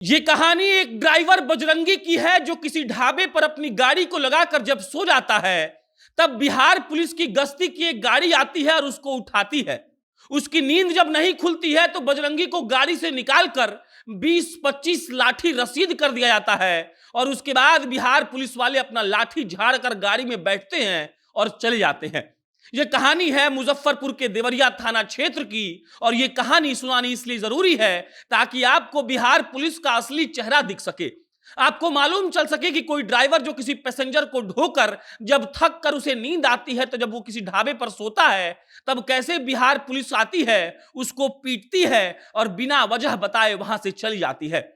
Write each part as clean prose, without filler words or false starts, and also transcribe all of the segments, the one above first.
ये कहानी एक ड्राइवर बजरंगी की है जो किसी ढाबे पर अपनी गाड़ी को लगाकर जब सो जाता है, तब बिहार पुलिस की गश्ती की एक गाड़ी आती है और उसको उठाती है। उसकी नींद जब नहीं खुलती है तो बजरंगी को गाड़ी से निकालकर 20-25 लाठी रसीद कर दिया जाता है और उसके बाद बिहार पुलिस वाले अपना लाठी झाड़कर गाड़ी में बैठते हैं और चले जाते हैं। यह कहानी है मुजफ्फरपुर के देवरिया थाना क्षेत्र की और यह कहानी सुनानी इसलिए जरूरी है ताकि आपको बिहार पुलिस का असली चेहरा दिख सके। आपको मालूम चल सके कि कोई ड्राइवर जो किसी पैसेंजर को ढोकर जब थक कर उसे नींद आती है तो जब वो किसी ढाबे पर सोता है तब कैसे बिहार पुलिस आती है, उसको पीटती है और बिना वजह बताए वहां से चली जाती है।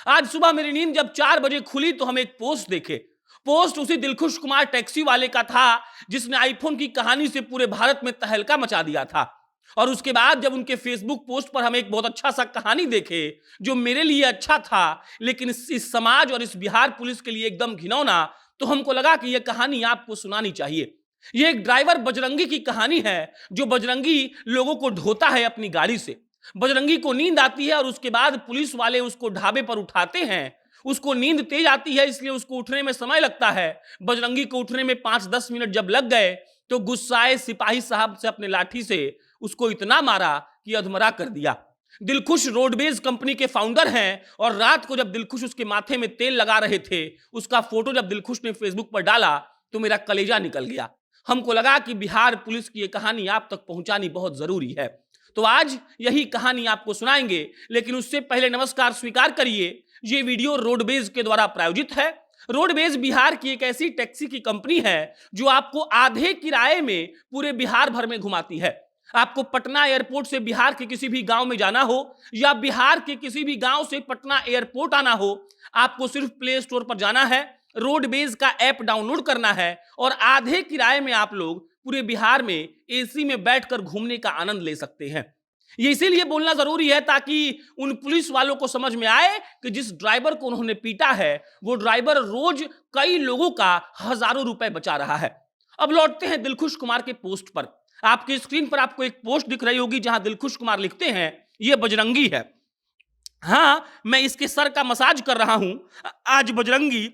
आज सुबह मेरी नींद जब 4 बजे खुली तो हम एक पोस्ट देखे। पोस्ट उसी दिलखुश कुमार टैक्सी वाले का था जिसने आईफोन की कहानी से पूरे भारत में तहलका मचा दिया था। और उसके बाद जब उनके फेसबुक पोस्ट पर हम एक बहुत अच्छा सा कहानी देखे जो मेरे लिए अच्छा था लेकिन इस समाज और इस बिहार पुलिस के लिए एकदम घिनौना, तो हमको लगा कि यह कहानी आपको सुनानी चाहिए। यह एक ड्राइवर बजरंगी की कहानी है जो बजरंगी लोगों को ढोता है अपनी गाड़ी से। बजरंगी को नींद आती है और उसके बाद पुलिस वाले उसको ढाबे पर उठाते हैं। उसको नींद तेज आती है इसलिए उसको उठने में समय लगता है। बजरंगी को उठने में 5-10 मिनट जब लग गए तो गुस्साए सिपाही साहब से अपने लाठी से उसको इतना मारा कि अधमरा कर दिया। दिलखुश रोडवेज कंपनी के फाउंडर हैं और रात को जब दिलखुश उसके माथे में तेल लगा रहे थे, उसका फोटो जब दिलखुश ने फेसबुक पर डाला तो मेरा कलेजा निकल गया। हमको लगा कि बिहार पुलिस की यह कहानी आप तक पहुंचानी बहुत जरूरी है, तो आज यही कहानी आपको सुनाएंगे। लेकिन उससे पहले नमस्कार स्वीकार करिए, ये वीडियो रोडवेज के द्वारा प्रायोजित है। रोडवेज बिहार की एक ऐसी टैक्सी की कंपनी है जो आपको आधे किराए में पूरे बिहार भर में घुमाती है। आपको पटना एयरपोर्ट से बिहार के किसी भी गांव में जाना हो या बिहार के किसी भी गांव से पटना एयरपोर्ट आना हो, आपको सिर्फ प्ले स्टोर पर जाना है, रोडवेज का ऐप डाउनलोड करना है और आधे किराए में आप लोग पूरे बिहार में एसी में बैठकर घूमने का आनंद ले सकते हैं। ये इसीलिए बोलना जरूरी है ताकि उन पुलिस वालों को समझ में आए कि जिस ड्राइवर को उन्होंने पीटा है वो ड्राइवर रोज कई लोगों का हजारों रुपए बचा रहा है। अब लौटते हैं दिलखुश कुमार के पोस्ट पर। आपकी स्क्रीन पर आपको एक पोस्ट दिख रही होगी जहां दिलखुश कुमार लिखते हैं, ये बजरंगी है। हां, मैं इसके सर का मसाज कर रहा हूं। आज बजरंगी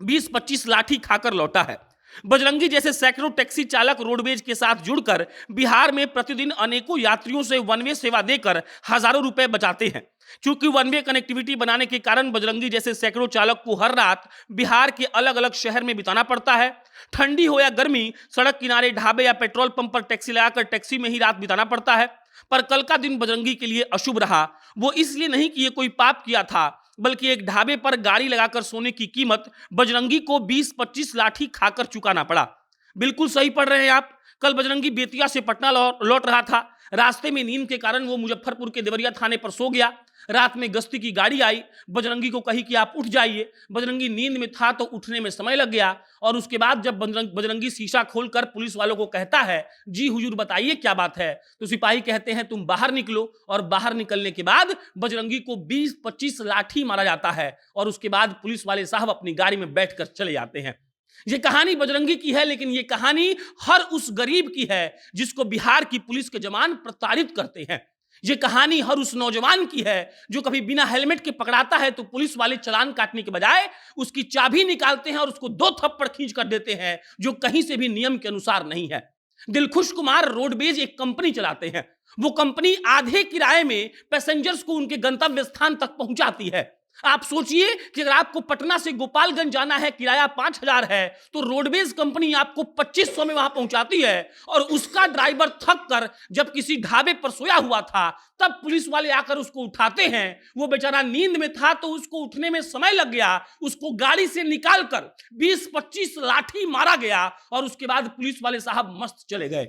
20-25 लाठी खाकर लौटा है। बजरंगी जैसे सैकड़ों टैक्सी चालक रोडवेज के साथ जुड़कर बिहार में प्रतिदिन अनेकों यात्रियों से वन वे सेवा देकर हजारों रुपए बचाते हैं। क्योंकि वन वे कनेक्टिविटी बनाने के कारण बजरंगी जैसे सैकड़ों चालक को हर रात बिहार के अलग अलग शहर में बिताना पड़ता है। ठंडी हो या गर्मी, सड़क किनारे, ढाबे या पेट्रोल पंप पर टैक्सी लगाकर टैक्सी में ही रात बिताना पड़ता है। पर कल का दिन बजरंगी के लिए अशुभ रहा। वो इसलिए नहीं कि ये कोई पाप किया था, बल्कि एक ढाबे पर गाड़ी लगाकर सोने की कीमत बजरंगी को 20-25 लाठी खाकर चुकाना पड़ा। बिल्कुल सही पढ़ रहे हैं आप। कल बजरंगी बेतिया से पटना लौट रहा था। रास्ते में नींद के कारण वो मुजफ्फरपुर के देवरिया थाने पर सो गया। रात में गश्ती की गाड़ी आई, बजरंगी को कही कि आप उठ जाइए। बजरंगी नींद में था तो उठने में समय लग गया और उसके बाद जब बजरंगी शीशा खोलकर पुलिस वालों को कहता है, जी हुजूर बताइए क्या बात है, तो सिपाही कहते हैं तुम बाहर निकलो। और बाहर निकलने के बाद बजरंगी को 20-25 लाठी मारा जाता है और उसके बाद पुलिस वाले साहब अपनी गाड़ी में बैठकर चले जाते हैं। ये कहानी बजरंगी की है, लेकिन ये कहानी हर उस गरीब की है जिसको बिहार की पुलिस के जवान प्रताड़ित करते हैं। ये कहानी हर उस नौजवान की है जो कभी बिना हेलमेट के पकड़ाता है तो पुलिस वाले चालान काटने के बजाय उसकी चाबी निकालते हैं और उसको 2 थप्पड़ खींच कर देते हैं जो कहीं से भी नियम के अनुसार नहीं है। दिलखुश कुमार रोडवेज एक कंपनी चलाते हैं। वो कंपनी आधे किराए में पैसेंजर्स को उनके गंतव्य स्थान तक पहुंचाती है। आप सोचिए कि अगर आपको पटना से गोपालगंज जाना है, किराया 5,000 है, तो रोडवेज कंपनी आपको 2500 में वहां पहुंचाती है और उसका ड्राइवर थक कर जब किसी ढाबे पर सोया हुआ था तब पुलिस वाले आकर उसको उठाते हैं। वो बेचारा नींद में था तो उसको उठने में समय लग गया। उसको गाड़ी से निकालकर 20-25 लाठी मारा गया और उसके बाद पुलिस वाले साहब मस्त चले गए।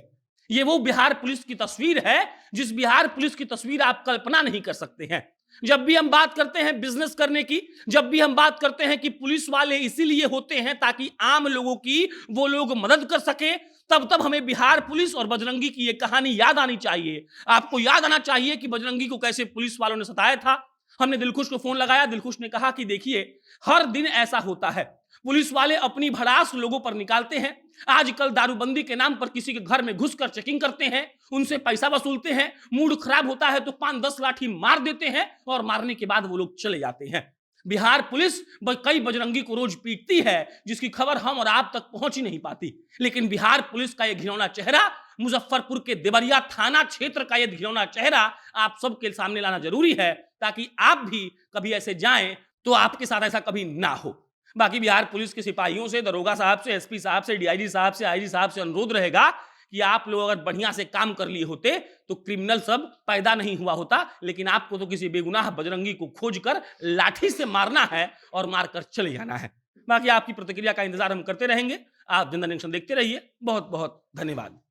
ये वो बिहार पुलिस की तस्वीर है जिस बिहार पुलिस की तस्वीर आप कल्पना नहीं कर सकते हैं। जब भी हम बात करते हैं बिजनेस करने की, जब भी हम बात करते हैं कि पुलिस वाले इसीलिए होते हैं ताकि आम लोगों की वो लोग मदद कर सके, तब हमें बिहार पुलिस और बजरंगी की ये कहानी याद आनी चाहिए। आपको याद आना चाहिए कि बजरंगी को कैसे पुलिस वालों ने सताया था। हमने दिलखुश को फोन लगाया, दिलखुश ने कहा कि देखिए हर दिन ऐसा होता है, पुलिस वाले अपनी भड़ास लोगों पर निकालते हैं। आजकल दारूबंदी के नाम पर किसी के घर में घुसकर चेकिंग करते हैं, उनसे पैसा वसूलते हैं, मूड खराब होता है तो 5-10 लाठी मार देते हैं और मारने के बाद वो लोग चले जाते हैं। बिहार पुलिस कई बजरंगी को रोज पीटती है, जिसकी खबर हम और आप तक पहुंच ही नहीं पाती। लेकिन बिहार पुलिस का यह घिनौना चेहरा, मुजफ्फरपुर के देवरिया थाना क्षेत्र का यह घिनौना चेहरा आप सबके सामने लाना जरूरी है, ताकि आप भी कभी ऐसे जाएं तो आपके साथ ऐसा कभी ना हो। बाकी बिहार पुलिस के सिपाहियों से, दरोगा साहब से, एसपी साहब से, डीआईजी साहब से, आईजी साहब से अनुरोध रहेगा कि आप लोग अगर बढ़िया से काम कर लिए होते तो क्रिमिनल सब पैदा नहीं हुआ होता। लेकिन आपको तो किसी बेगुनाह बजरंगी को खोजकर लाठी से मारना है और मारकर चले जाना है। बाकी आपकी प्रतिक्रिया का इंतजार हम करते रहेंगे। आप जनता जंक्शन देखते रहिए। बहुत बहुत धन्यवाद।